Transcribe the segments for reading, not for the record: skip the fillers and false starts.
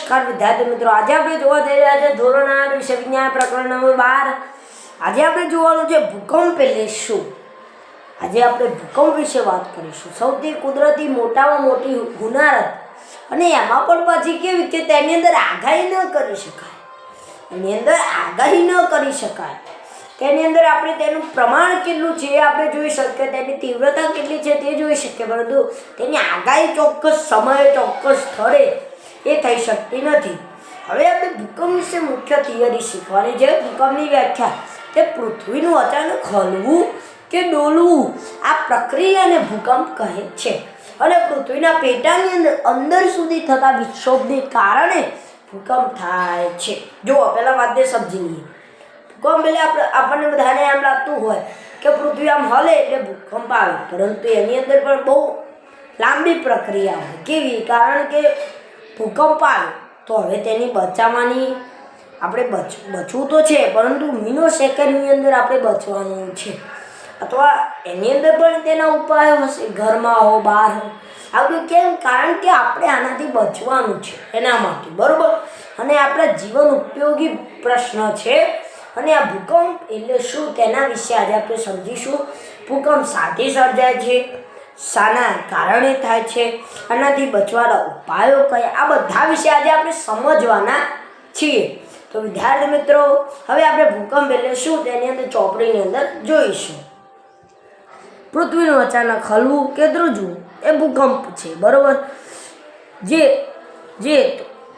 નમસ્કાર વિદ્યાર્થી મિત્રો, આજે આપણે જોવા જઈ રહ્યા છે ધોરણ 8 વિષય વિજ્ઞાન પ્રકરણ નંબર 12। આજે આપણે જોવાનું છે ભૂકંપ એટલે શું। આજે આપણે ભૂકંપ વિશે વાત કરીશું। સૌથી કુદરતી મોટામાં મોટી હોનારત, અને એમાં પણ પાછી કેવી કે તેની અંદર આગાહી ન કરી શકાય। તેની અંદર આપણે તેનું પ્રમાણ કેટલું છે એ આપણે જોઈ શકીએ, તેની તીવ્રતા કેટલી છે તે જોઈ શકીએ, પરંતુ તેની આગાહી ચોક્કસ સમયે ચોક્કસ સ્થળે એ થઈ શકતી નથી। હવે આપણે ભૂકંપ વિશે મુખ્ય થિયરી શીખવાની છે। ભૂકંપની વ્યાખ્યા તે પૃથ્વીનું અચાનક હલવું કે ડોલવું, આ પ્રક્રિયાને ભૂકંપ કહે છે, અને પૃથ્વીના પેટાની અંદર સુધી થતા વિક્ષોભને કારણે ભૂકંપ થાય છે। જો પહેલાં વાતને સમજી લઈએ। ભૂકંપ એટલે આપણને બધાને એમ લાગતું હોય કે પૃથ્વી આમ હલે એટલે ભૂકંપ આવે, પરંતુ એની અંદર પણ બહુ લાંબી પ્રક્રિયા હોય। કેવી? કારણ કે ભૂકંપ આવે તો હવે તેની બચાવવાની આપણે બચવું તો છે, પરંતુ મિનો સેકન્ડની અંદર આપણે બચવાનું છે, અથવા એની અંદર પણ તેના ઉપાયો હશે, ઘરમાં હો બહાર હો। આવું કેમ? કારણ કે આપણે આનાથી બચવાનું છે એના માટે, બરાબર। અને આપણા જીવન ઉપયોગી પ્રશ્ન છે। અને આ ભૂકંપ એટલે શું તેના વિશે આજે આપણે સમજીશું। ભૂકંપ શાથી સર્જાય છે, શાના કારણે થાય છે, આનાથી બચવાના ઉપાયો કયા, આ બધા વિશે આજે આપણે સમજવાના છીએ। તો વિદ્યાર્થી મિત્રો, હવે આપણે ભૂકંપ એટલે શું તેની અંદર ચોપડીની અંદર જોઈશું। પૃથ્વીનું અચાનક હલવું કે ધ્રુજવું એ ભૂકંપ છે, બરાબર। જે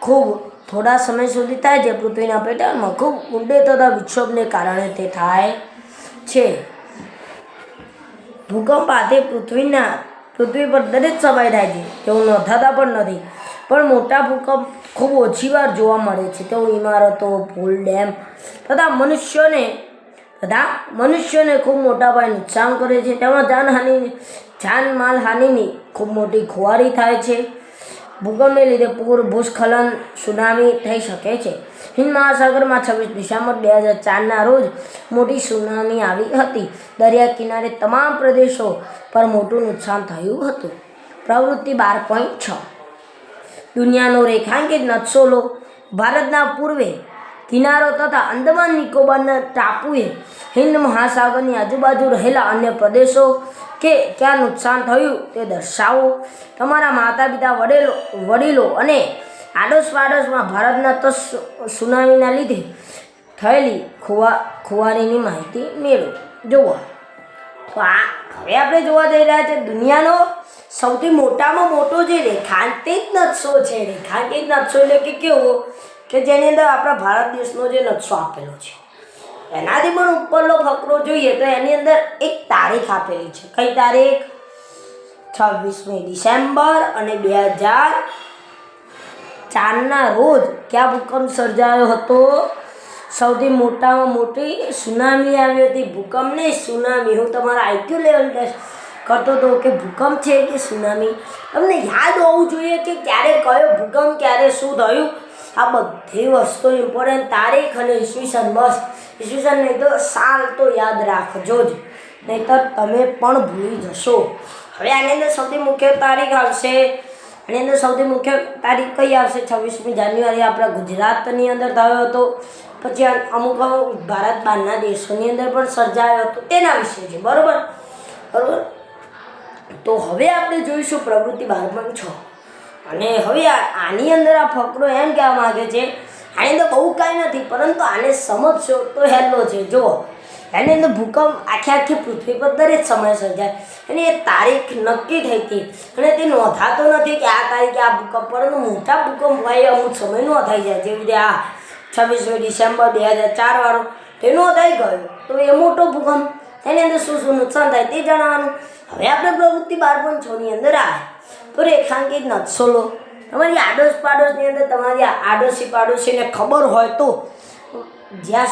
ખૂબ થોડા સમય સુધી થાય છે। પૃથ્વીના પેટાળમાં ખૂબ ઊંડે થતા વિક્ષોભને કારણે તે થાય છે। ભૂકંપ આથી પૃથ્વી પર દરેક સમય થાય છે, તેઓ નોંધાતા પણ નથી, પણ મોટા ભૂકંપ ખૂબ ઓછી વાર જોવા મળે છે। તેઓ ઇમારતો, પુલ, ડેમ તથા મનુષ્યોને ખૂબ મોટા પાયે નુકસાન કરે છે। તેમાં જાનમાલહાનિની ખૂબ મોટી ખુવારી થાય છે। ભૂકંપને લીધે પૂર, ભૂસ્ખલન, સુનામી થઈ શકે છે। હિન્દ મહાસાગરમાં 26 ડિસેમ્બર 2004ના રોજ મોટી સુનામી આવી હતી। દરિયા કિનારે તમામ પ્રદેશો પર મોટું નુકસાન થયું હતું। પ્રવૃત્તિ 12.6 દુનિયાનો રેખાંકિત નકશો લો। ભારતના પૂર્વે કિનારો તથા અંદમાન નિકોબારના ટાપુએ હિન્દ મહાસાગરની આજુબાજુ રહેલા અન્ય પ્રદેશો કે ક્યાં નુકસાન થયું તે દર્શાવો। તમારા માતા પિતા, વડીલો અને આડોશ-પાડોશમાં ભારતના સુનામીના લીધે થયેલી ખુવારીની માહિતી મેળવો। જુઓ, તો હવે આપણે જોવા જઈ રહ્યા છીએ દુનિયાનો સૌથી મોટામાં મોટો જે રેખાંકિત નકશો છે। રેખાંકિત નકશો એટલે કે કેવો કે જેની અંદર આપણા ભારત દેશનો જે નકશો આપેલો છે, એનાથી પણ ઉપરનો ફકરો જોઈએ તો એની અંદર એક તારીખ આપેલી છે। કઈ તારીખ? 26મી ડિસેમ્બર અને 2004ના રોજ ક્યાં ભૂકંપ સર્જાયો હતો? સૌથી મોટામાં મોટી સુનામી આવી હતી। ભૂકંપ નહીં, સુનામી। હું તમારા આઈક્યુ લેવલ ટેસ્ટ કરતો હતો કે ભૂકંપ છે કે સુનામી। તમને યાદ હોવું જોઈએ કે ક્યારે કયો ભૂકંપ, ક્યારે શું થયું, આ બધી વસ્તુ ઇમ્પોર્ટન્ટ, તારીખ અને ઈસવીસન, બસ ઈસવીસન નહીં તો સાલ તો યાદ રાખજો જ, નહીંતર તમે પણ ભૂલી જશો। હવે આની અંદર સૌથી મુખ્ય તારીખ આવશે। આની અંદર સૌથી મુખ્ય તારીખ કઈ આવશે? 26મી જાન્યુઆરી આપણા ગુજરાતની અંદર થયો હતો। પછી અમુક ભારત બહારના દેશોની અંદર પણ સર્જાયો હતો, તેના વિશે છે, બરાબર। તો હવે આપણે જોઈશું પ્રવૃત્તિ 12.6। અને હવે આની અંદર આ ફકરો એમ કહેવા માંગે છે, આની અંદર બહુ કાંઈ નથી, પરંતુ આને સમજશો તો હેલો છે। જુઓ, એની અંદર ભૂકંપ આખી પૃથ્વી પર દરેક સમય સર્જાય, અને એ તારીખ નક્કી થઈ હતી, અને તે નોંધાતો નથી કે આ તારીખે આ ભૂકંપ, પરંતુ મોટા ભૂકંપ હોય અમુક સમય નોંધાઈ જાય, જેવી રીતે આ 26મી ડિસેમ્બર 2004 વાળો તે નોંધાઈ ગયો, તો એ મોટો ભૂકંપ, એની અંદર શું નુકસાન થાય તે જણાવવાનું। હવે આપણે પ્રવૃત્તિ 12.6ની અંદર આવે તો રેખાંકિત નકશો લો। તમારી આડોશ પાડોશની અંદર તમારી આડોશી પાડોશીને ખબર હોય તો જ્યાં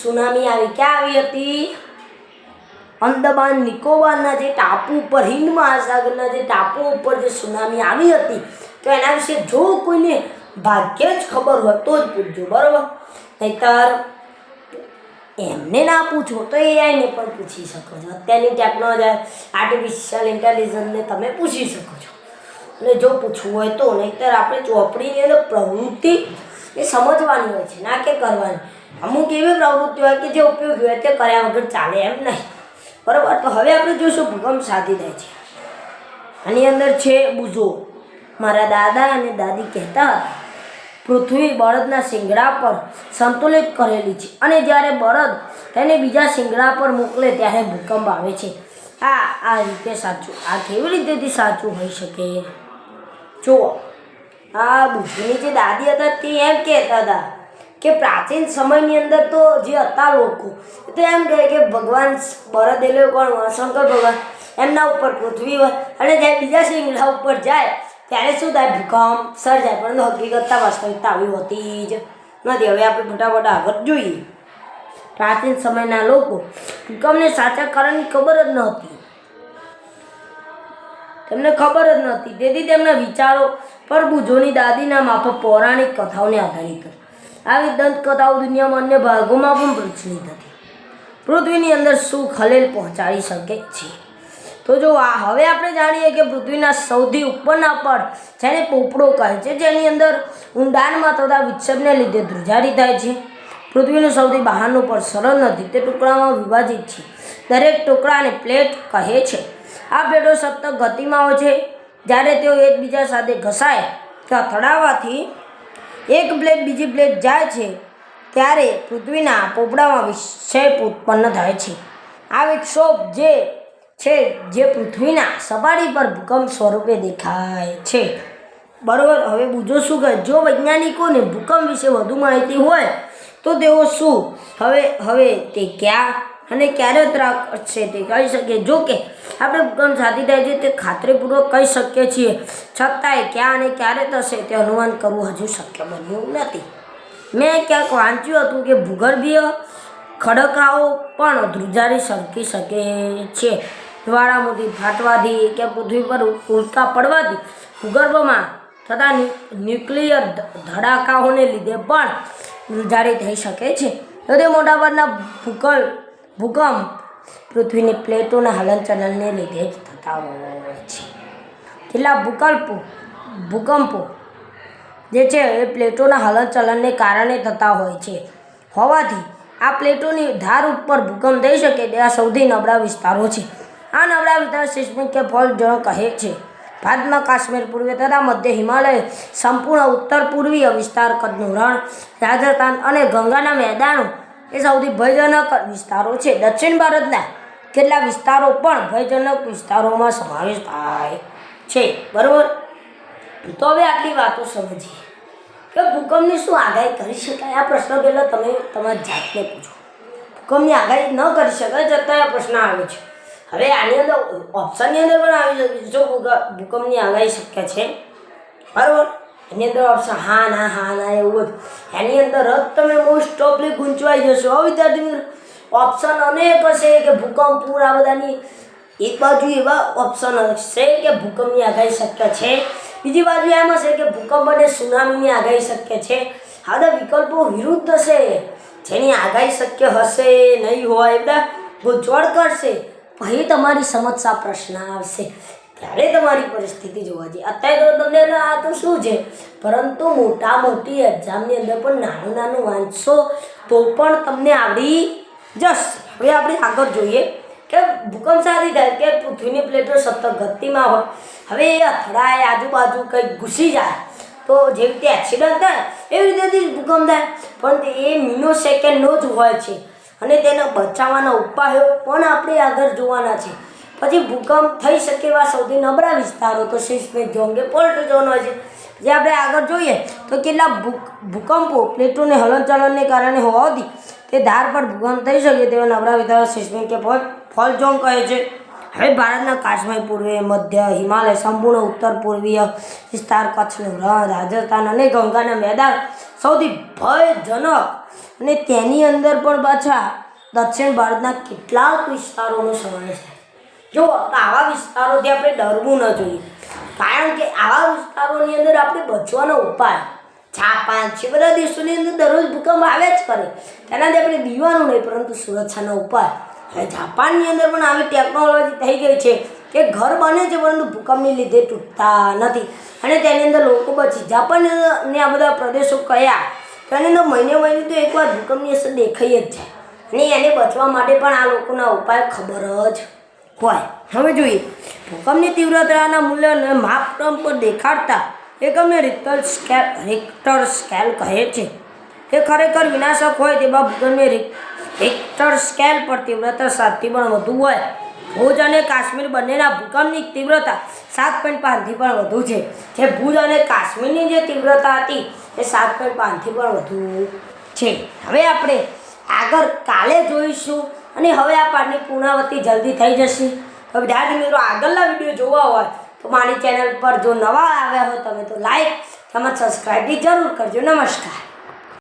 સુનામી આવી, ક્યાં આવી હતી? અંદમાન નિકોબારના જે ટાપુ ઉપર, હિન્દ મહાસાગરના જે ટાપુ ઉપર જે સુનામી આવી હતી, તો એના વિશે જો કોઈને ભાગ્યે જ ખબર હોય તો જ પૂછજો, બરાબર। નહીંતર એમને ના પૂછો તો એઆઈને પણ પૂછી શકો છો। અત્યારની ટેકનોલોજી, આર્ટિફિશિયલ ઇન્ટેલિજન્સને તમે પૂછી શકો છો। અને જો પૂછવું હોય તો, નહીંતર આપણે ચોપડીની અંદર પ્રવૃત્તિ એ સમજવાની હોય છે, ના કે કરવાની. અમુક એવી પ્રવૃત્તિ હોય કે જે ઉપયોગી હોય તે કર્યા વગર ચાલે એમ નહીં, બરાબર. તો હવે આપણે જોઈશું ભૂકંપ શાથી થાય છે. આની અંદર છે બુજો. મારા દાદા અને દાદી કહેતા હતા પૃથ્વી બળદના શિંગડા પર સંતુલિત કરેલી છે અને જ્યારે બળદ તેને બીજા શિંગડા પર મોકલે ત્યારે ભૂકંપ આવે છે. આ રીતે સાચું. આ કેવી રીતેથી સાચું હોઈ શકે? જુઓ, આ બુદ્ધની જે દાદી હતા તે એમ કહેતા હતા કે પ્રાચીન સમયની અંદર તો જે હતા લોકો તો એમ કહે કે ભગવાન બળદ એટલે કોણ? શંકર ભગવાન. એમના ઉપર પૃથ્વી હોય અને જ્યારે બીજા શિંગડા ઉપર જાય ત્યારે શું થાય? ભૂકંપ સર્જાય. પરંતુ હકીકતતા વાસ્તવિકતા આવી હોતી જ નથી. હવે આપણે ફટાફટ આગળ જોઈએ. પ્રાચીન સમયના લોકો ભૂકંપને સાચા કારણની ખબર જ નહોતી. તેમને ખબર જ નહોતી. તેથી તેમના વિચારો પર બુજોની દાદીના માફક પૌરાણિક કથાઓને આધારિત હતી. આવી દંતકથાઓ દુનિયામાં અન્ય ભાગોમાં પણ પ્રચલિત હતી. પૃથ્વીની અંદર શું ખલેલ પહોંચાડી શકે છે? તો જો હવે આપણે જાણીએ કે પૃથ્વીના સૌથી ઉપરના પડ જેને પોપડો કહે છે, જેની અંદર ઊંડાણમાં થતા વિક્ષેપને લીધે ધ્રુજારી થાય છે. પૃથ્વીનું સૌથી બહારનું પડ સરળ નથી, તે ટુકડામાં વિભાજિત છે. દરેક ટુકડાને પ્લેટ કહે છે. આ પ્લેટો સતત ગતિમાં હોય છે. જ્યારે તેઓ એકબીજા સાથે ઘસાય કે અથડાવાથી એક પ્લેટ બીજી પ્લેટ જાય છે ત્યારે પૃથ્વીના પોપડામાં વિક્ષેપ ઉત્પન્ન થાય છે. આ વિક્ષેપ જે પૃથ્વીના સપાટી પર ભૂકંપ સ્વરૂપે દેખાય છે, બરાબર. હવે બુજો શું કહે? જો વૈજ્ઞાનિકોને ભૂકંપ વિશે વધુ માહિતી હોય તો તેઓ શું હવે તે ક્યાં અને ક્યારે ત્રાટશે તે કહી શકીએ. જો કે આપણે ભૂકંપ સાથી થાય છે તે ખાતરીપૂર્વક કહી શકીએ છીએ, છતાંય ક્યાં અને ક્યારે થશે તે અનુમાન કરવું હજુ શક્ય બન્યું નથી. મેં ક્યાંક વાંચ્યું હતું કે ભૂગર્ભીય ખડકાઓ પણ ધ્રુજારી સરકી શકે છે. જ્વાળામુખી ફાટવાથી કે પૃથ્વી પર ઉલ્કા પડવાથી ભૂગર્ભમાં થતા ન્યુક્લિયર ધડાકાઓને લીધે પણ ધ્રુજારી થઈ શકે છે. તો તે મોટાભાગના ભૂકંપ પૃથ્વીની પ્લેટોના હલનચલનને લીધે જ થતા હોય છે. કેટલાક ભૂકંપો જે છે એ પ્લેટોના હલનચલનને કારણે થતા હોય છે હોવાથી આ પ્લેટોની ધાર ઉપર ભૂકંપ થઈ શકે તે આ સૌથી નબળા વિસ્તારો છે. આ નબળા વિસ્તાર સિસ્મિક કે ફોલ્ટ ઝોન કહે છે. ભારતમાં કાશ્મીર પૂર્વે તથા મધ્ય હિમાલય, સંપૂર્ણ ઉત્તર પૂર્વીય વિસ્તાર, કચ્છનું રણ, રાજસ્થાન અને ગંગાના મેદાનો એ સૌથી ભયજનક વિસ્તારો છે. દક્ષિણ ભારતના કેટલાક વિસ્તારો પણ ભયજનક વિસ્તારોમાં સમાવેશ થાય છે, બરાબર. તો હવે આટલી વાતો સમજીએ કે ભૂકંપની શું આગાહી કરી શકાય. આ પ્રશ્ન પહેલાં તમે તમારી જાતને પૂછો. ભૂકંપની આગાહી ન કરી શકાય છતાં આ પ્રશ્ન આવે છે. હવે આની અંદર ઓપ્શનની અંદર પણ આવી શકે જો ભૂકંપની આગાહી શક્ય છે, બરાબર. એની અંદર ઓપ્શન હા ના એવું બધું. એની અંદર જ તમે મોસ્ટ ઓફલી ગૂંચવાઈ જશો. હવે વિદ્યાર્થી મિત્રો ઓપ્શન અનેક હશે કે ભૂકંપ પૂરા બધાની. એક બાજુ એવા ઓપ્શન હશે કે ભૂકંપની આગાહી શક્ય છે, બીજી બાજુ એમ હશે કે ભૂકંપ અને સુનામીની આગાહી શક્ય છે. આ બધા વિકલ્પો વિરુદ્ધ હશે. જેની આગાહી શક્ય હશે નહીં હોય એ બધા ગૂંચવણ કરશે. પછી તમારી સમસ્યા પ્રશ્ન આવશે ત્યારે તમારી પરિસ્થિતિ જોવા જઈએ. અત્યારે તો તમને આ તો શું છે, પરંતુ મોટી એક્ઝામની અંદર પણ નાનું વાંચશો તો પણ તમને આવડી જશે. હવે આપણે આગળ જોઈએ કે ભૂકંપ શાથી થાય કે પૃથ્વીની પ્લેટો સતત ગતિમાં હોય. હવે એ અથડાય, આજુબાજુ કંઈક ઘૂસી જાય તો જે રીતે એક્સિડન્ટ થાય એવી રીતે ભૂકંપ થાય. પણ એ મિનો સેકન્ડનો જ હોય છે અને તેને બચાવવાના ઉપાયો પણ આપણે આગળ જોવાના છે. પછી ભૂકંપ થઈ શકે એવા સૌથી નબળા વિસ્તારો તો સિસ્મિક ઝોન કે ફોલ્ટ ઝોન હોય છે. જે આપણે આગળ જોઈએ તો કેટલાક ભૂકંપો પ્લેટોને હલનચલનને કારણે હોવાથી તે ધાર પર ભૂકંપ થઈ શકે તેવા નબળા વિસ્તારો સિસ્મિક કે ફોલ્ટ ઝોન કહે છે. હવે ભારતના કાશ્મીર પૂર્વે, મધ્ય હિમાલય, સંપૂર્ણ ઉત્તર પૂર્વીય વિસ્તાર, કચ્છનું રણ, રાજસ્થાન અને ગંગાના મેદાન સૌથી ભયજનક અને તેની અંદર પણ પાછા દક્ષિણ ભારતના કેટલાક વિસ્તારોનો સમાવેશ થાય. જો આવા વિસ્તારોથી આપણે ડરવું ન જોઈએ, કારણ કે આવા વિસ્તારોની અંદર આપણે બચવાનો ઉપાય જાપાન છે, બધા દેશોની અંદર દરરોજ ભૂકંપ આવે જ કરે. તેનાથી આપણે દીવાનું નહીં, પરંતુ સુરક્ષાનો ઉપાય. હવે જાપાનની અંદર પણ આવી ટેકનોલોજી થઈ ગઈ છે કે ઘર બને છે પરંતુ ભૂકંપને લીધે તૂટતા નથી અને તેની અંદર લોકો બચી જાપાન ને આ બધા પ્રદેશો કયા તેની અંદર મહિને તો એકવાર ભૂકંપની અસર દેખાઈ જ જાય અને એને બચવા માટે પણ આ લોકોના ઉપાય ખબર જ હોય. હવે જોઈએ ભૂકંપની તીવ્રતાના મૂલ્યને માપદંડ પર દેખાડતા એકમને રિક્ટર સ્કેલ કહે છે. એ ખરેખર વિનાશક હોય તેવા ભૂકંપને રિક્ટર સ્કેલ પર તીવ્રતા 7થી પણ વધુ હોય. ભુજ અને કાશ્મીર બંનેના ભૂકંપની તીવ્રતા 7.5થી પણ વધુ છે. જે ભુજ અને કાશ્મીરની જે તીવ્રતા હતી એ 7.5થી પણ વધુ છે. હવે આપણે આગળ કાલે જોઈશું અને હવે આ પાઠની પૂર્ણાવૃત્તિ જલ્દી થઈ જશે. તો વિદ્યાર્થી મિત્રો આગળના વિડીયો જોવા હોય તો મારી ચેનલ પર જો નવા આવ્યા હોય તમે તો લાઈક તેમજ સબસ્ક્રાઈબ જરૂર કરજો. નમસ્કાર.